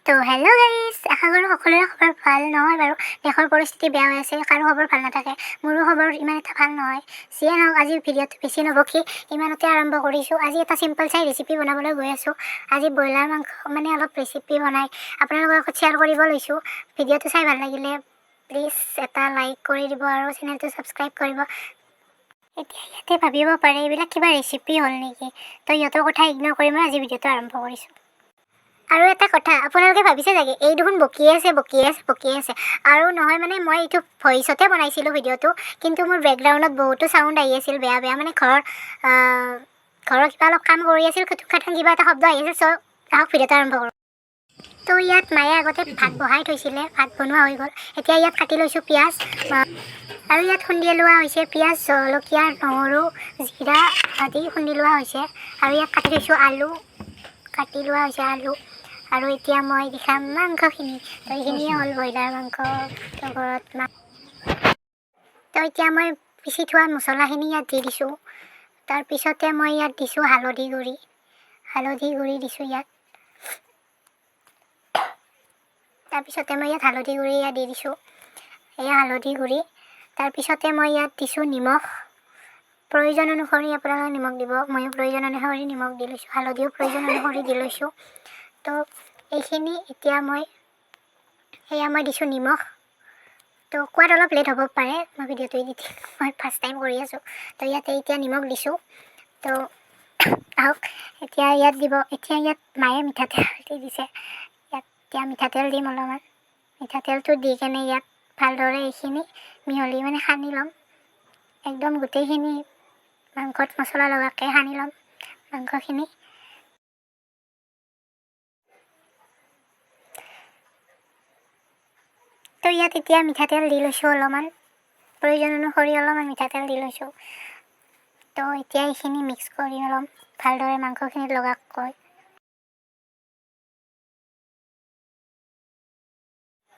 তো hello' guys, আশা কৰোঁ সকলোৰে খবৰ ভাল নহয় বাৰু। দেশৰ পৰিস্থিতি বেয়া হৈ আছে, কাৰো খবৰ ভাল নাথাকে। মোৰো খবৰ ইমান এটা ভাল নহয়। যিয়ে নহওক, আজি ভিডিঅ'টো বেছি নবকি ইমানতে আৰম্ভ কৰিছোঁ। আজি এটা চিম্পল চাই ৰেচিপি বনাবলৈ গৈ আছোঁ। আজি ব্ৰইলাৰ মাংস অলপ ৰেচিপি বনাই আপোনালোকৰ লগত শ্বেয়াৰ কৰিব লৈছোঁ। ভিডিঅ'টো চাই ভাল লাগিলে প্লিজ এটা লাইক কৰি দিব আৰু চেনেলটো ছাবস্ক্ৰাইব কৰিব। এতিয়া ইয়াতে ভাবিব পাৰে এইবিলাক কিবা ৰেচিপি হ'ল নেকি, তো ইহঁতৰ কথা ইগন'ৰ কৰি মই আজি ভিডিঅ'টো আৰম্ভ কৰিছোঁ। আৰু এটা কথা, আপোনালোকে ভাবিছে চাগে এই দেখোন বকিয়ে আছে আৰু নহয় মানে মই এইটো ভইচতে বনাইছিলোঁ ভিডিঅ'টো, কিন্তু মোৰ বেকগ্ৰাউণ্ডত বহুতো চাউণ্ড আহি আছিল বেয়া মানে ঘৰৰ কিবা অলপ কাম কৰি আছিল, খুটুক খাটাং কিবা এটা শব্দ আহি আছিল। চ' আহক ভিডিঅ'টো আৰম্ভ কৰোঁ। তো ইয়াত মায়ে আগতে ভাত বহাই থৈছিলে, ভাত বনোৱা হৈ গ'ল। এতিয়া ইয়াত কাটি লৈছোঁ পিঁয়াজ, আৰু ইয়াত খুন্দি লোৱা হৈছে পিঁয়াজ, জলকীয়া, নহৰু, জিৰা আদি খুন্দি লোৱা হৈছে। আৰু ইয়াত কাটি থৈছোঁ আলু, আৰু এতিয়া মই দেখাম মাংসখিনি। তো এইখিনিয়ে হ'ল ব্ৰইলাৰ মাংস ঘৰত তো এতিয়া মই পিচি থোৱা মছলাখিনি ইয়াত দি দিছোঁ। তাৰপিছতে মই ইয়াত দিছোঁ হালধি গুড়ি দিছোঁ ইয়াত। তাৰপিছতে মই ইয়াত হালধি গুড়ি দি দিছোঁ, এয়া হালধি গুড়ি। তাৰপিছতে মই ইয়াত দিছোঁ নিমখ, প্ৰয়োজন অনুসৰি আপোনালোকে নিমখ দিব। ময়ো প্ৰয়োজন অনুসৰি নিমখ দি লৈছোঁ, হালধিও প্ৰয়োজন অনুসৰি দি লৈছোঁ। তো এইখিনি এতিয়া মই দিছোঁ নিমখ। তো কোৱাত অলপ লেট হ'ব পাৰে, মই ভিডিঅ'টো মই ফাৰ্ষ্ট টাইম কৰি আছোঁ। তো ইয়াতে এতিয়া নিমখ দিছোঁ। তো আহক এতিয়া ইয়াত দিব। এতিয়া ইয়াত মায়ে মিঠাতেল দি দিছে, ইয়াত এতিয়া মিঠাতেল দিম অলপমান। মিঠাতেলটো দি কেনে ইয়াত ভালদৰে এইখিনি মিহলি সানি ল'ম। একদম গোটেইখিনি মাংসত মছলা লগাকৈ সানি ল'ম মাংসখিনি। তো ইয়াত এতিয়া মিঠাতেল দি লৈছোঁ অলপমান, প্ৰয়োজন অনুসৰি অলপমান মিঠাতেল দি লৈছোঁ। তো এতিয়া এইখিনি মিক্স কৰি ল'ম ভালদৰে মাংসখিনিত লগাকৈ।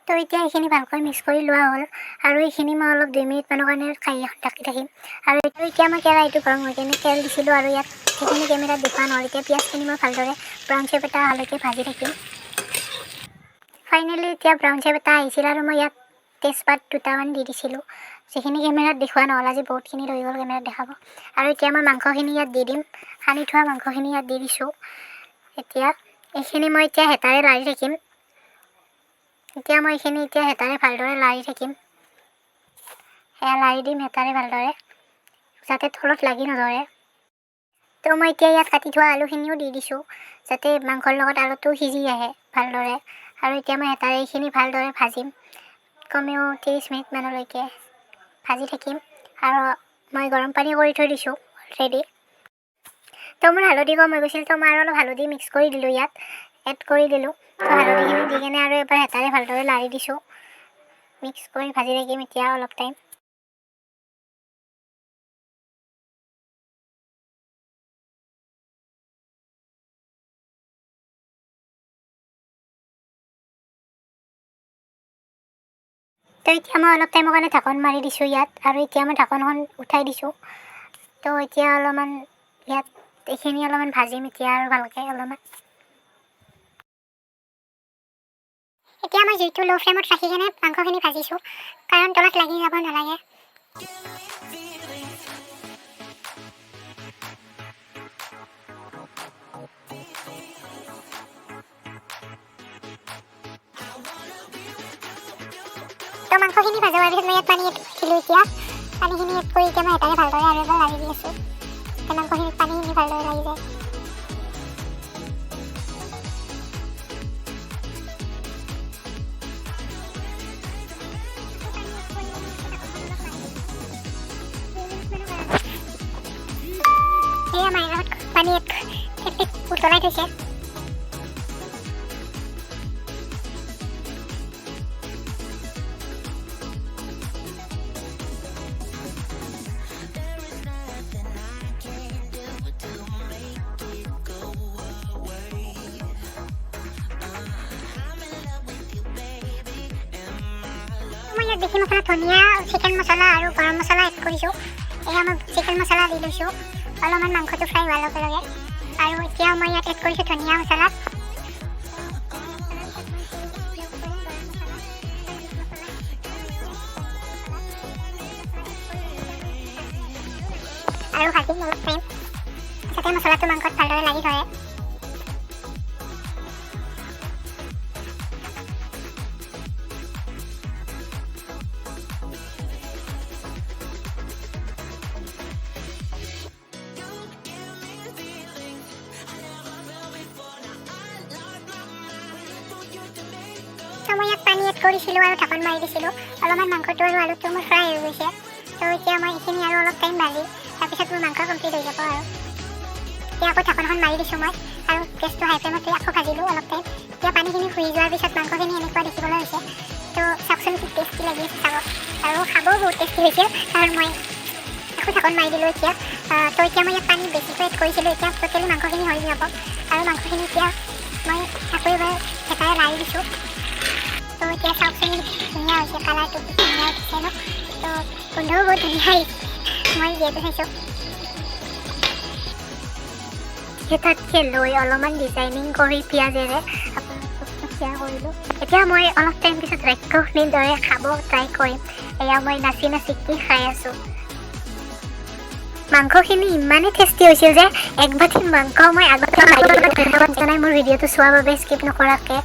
তো এতিয়া এইখিনি ভালকৈ মিক্স কৰি লোৱা হ'ল, আৰু এইখিনি মই অলপ 2 মিনিটমানৰ কাৰণে কাঁহী এখন ঢাকি থাকিম। আৰু এতিয়া মই কেৰাহীটো গৰম হৈ কেনে তেল দিছিলোঁ, আৰু ইয়াত সেইখিনি কেমেৰাত দেখুওৱা নহ'ল। এতিয়া পিঁয়াজখিনি মই ভালদৰে ব্ৰাউন শ্বেপ এটা অহালৈকে ভাজি থাকিম। ফাইনেলি এতিয়া ব্ৰাউন শ্বেপ এটা আহিছিল, আৰু মই ইয়াত তেজপাত 2টামান দি দিছিলোঁ, যিখিনি কেমেৰাত দেখুওৱা নহ'ল। আজি বহুতখিনি ৰৈ গ'ল কেমেৰাত দেখাব। আৰু এতিয়া মই মাংসখিনি ইয়াত দি দিম, সানি থোৱা মাংসখিনি ইয়াত দি দিছোঁ। এতিয়া এইখিনি মই এতিয়া হেতাৰে লাৰি থাকিম। হেতাৰে ভালদৰে লাৰি থাকিম। সেয়া লাৰি দিম হেতাৰে ভালদৰে, যাতে তলত লাগি নধৰে। তো মই এতিয়া ইয়াত কাটি থোৱা আলুখিনিও দি দিছোঁ, যাতে মাংসৰ লগত আলুটো সিজি আহে ভালদৰে। আৰু এতিয়া মই হেতাৰে এইখিনি ভালদৰে ভাজিম, কমেও 30 মিনিটমানলৈকে ভাজি থাকিম। আৰু মই গৰম পানী কৰি থৈ দিছোঁ অলৰেডি। তো মোৰ হালধি কম হৈ গৈছিল, তো মই আৰু অলপ হালধি মিক্স কৰি দিলোঁ, ইয়াত এড কৰি দিলোঁ। তো হালধিখিনি দি কেনে আৰু এবাৰ হেতাৰে ভালদৰে লাৰি দিছোঁ, মিক্স কৰি ভাজি থাকিম এতিয়া অলপ টাইম। তো এতিয়া মই অলপ টাইমৰ কাৰণে ঢাকন মাৰি দিছোঁ ইয়াত, আৰু এতিয়া মই ঢাকনখন উঠাই দিছোঁ। তো এতিয়া অলপমান ইয়াত এইখিনি অলপমান ভাজিম এতিয়া আৰু ভালকৈ অলপমান। এতিয়া মই জুইটো ল' ফ্লেমত ৰাখি কেনে মাংসখিনি ভাজিছোঁ, কাৰণ তলত লাগি যাব নালাগে। তো মাংসখিনি ভাজা হোৱাৰ পিছত মই ইয়াত পানী এড কৰিছিলোঁ। এতিয়া পানীখিনি এড কৰি এতিয়া মই হেতাৰে ভালদৰে আৰু এবাৰ লাৰি দি আছোঁ, মাংসখিনিত পানীখিনি ভালদৰে লাগি যায়। এয়া মায়ে লগত পানী উতলাই থৈছে। মই ইয়াত বেছি মছলা, ধনিয়া, চিকেন মছলা আৰু গৰম মছলা এড কৰিছোঁ। এয়া মই চিকেন মছলা দি লৈছোঁ অলপমান মাংসটো ফ্ৰাই হোৱাৰ লগে লগে। আৰু এতিয়া মই ইয়াত এড কৰিছোঁ ধনিয়া মছলা। দিম অলপ টাইম, যাতে মছলাটো মাংসত ভালদৰে লাগি ধৰে। মই ইয়াত পানী এড কৰিছিলোঁ আৰু ঢাকন মাৰি দিছিলোঁ। অলপমান মাংসটো আৰু আলুটো মোৰ ফ্ৰাই হৈ গৈছে। তো এতিয়া মই এইখিনি আৰু অলপ টাইম ভাজি তাৰপিছত মোৰ মাংস কমপ্লিট হৈ যাব আৰু। এতিয়া আকৌ ঢাকনখন মাৰি দিছোঁ মই আৰু গেছটো হাই ফ্লেমতে আকৌ ভাজিলোঁ অলপ টাইম। এতিয়া পানীখিনি শুহি যোৱাৰ পিছত মাংসখিনি এনেকুৱা দেখিবলৈ হৈছে। তো চাওকচোন কি টেষ্টি লাগি আছে চাব, আৰু খাবও বহুত টেষ্টি হৈছিল কাৰণ মই আকৌ ঢাকন মাৰি দিলোঁ এতিয়া। তো এতিয়া মই ইয়াত পানী বেছিকৈ এড কৰিছিলোঁ, এতিয়া টোটেলি মাংসখিনি হৈ যাব। আৰু মাংসখিনি এতিয়া মই আকৌ এবাৰ হেতাৰে লাৰি দিছোঁ। তো এতিয়া চাওকচোন ধুনীয়া হৈছে, কালাৰটো ধুনীয়া উঠিছে ন। তো গোন্ধও বহুত ধুনীয়া আহিছে, মই যিহেতু চাইছোঁ। তাতকৈ লৈ অলপমান ডিজাইনিং কৰি পিঁয়াজেৰে আপোনালোকক শ্বেয়াৰ কৰিলোঁ। এতিয়া মই অলপ টাইম পিছত ৰাক্ষসনীৰ দৰে খাব ট্ৰাই কৰিম। এয়া মই নাচি নাচি কি খাই আছোঁ। মাংসখিনি ইমানেই টেষ্টি হৈছিল যে এক বাতি মাংস মই আগতে জনাই মোৰ ভিডিঅ'টো চোৱাৰ বাবে স্কিপ নকৰাকৈ।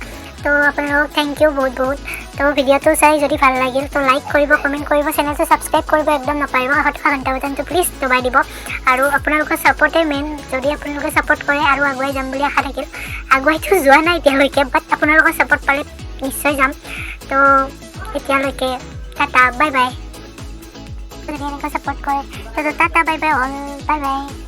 তো আপোনালোকক থেংক ইউ বহুত বহুত। তো ভিডিঅ'টো চাই যদি ভাল লাগিল তো লাইক কৰিব, কমেণ্ট কৰিব, চেনেলটো ছাবস্ক্ৰাইব কৰিব একদম নাপাহৰিব। কাষত থকা ঘণ্টা বটনটো প্লিজ দবাই দিব। আৰু আপোনালোকৰ ছাপৰ্টে মেইন, যদি আপোনালোকে ছাপৰ্ট কৰে আৰু আগুৱাই যাম বুলি আশা থাকিল। আগুৱাইতো যোৱা নাই এতিয়ালৈকে, বাট আপোনালোকৰ ছাপৰ্ট পালে নিশ্চয় যাম। তো এতিয়ালৈকে টাটা বাই বাই। যদি এনেকৈ ছাপৰ্ট কৰে তো tata bye bye all, bye bye.